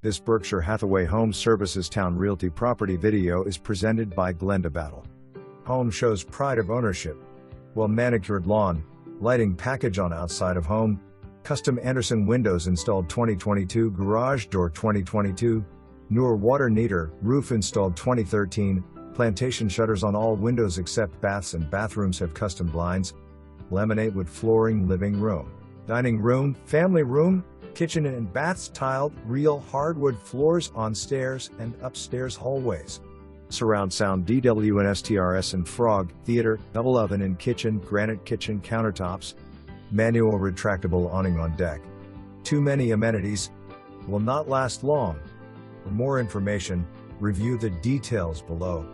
This Berkshire Hathaway Home Services Towne Realty property video is presented by Glenda Battle. Home shows pride of ownership. Well manicured lawn, lighting package on outside of home, custom Anderson windows installed 2022, garage door 2022, newer water heater, roof installed 2013, plantation shutters on all windows except baths and bathrooms have custom blinds, laminate wood flooring, living room, dining room, family room, kitchen and baths tiled, real hardwood floors on stairs and upstairs hallways. Surround sound dwnstrs and frog, theater, double oven in kitchen, granite kitchen countertops, manual retractable awning on deck. Too many amenities will not last long. For more information, review the details below.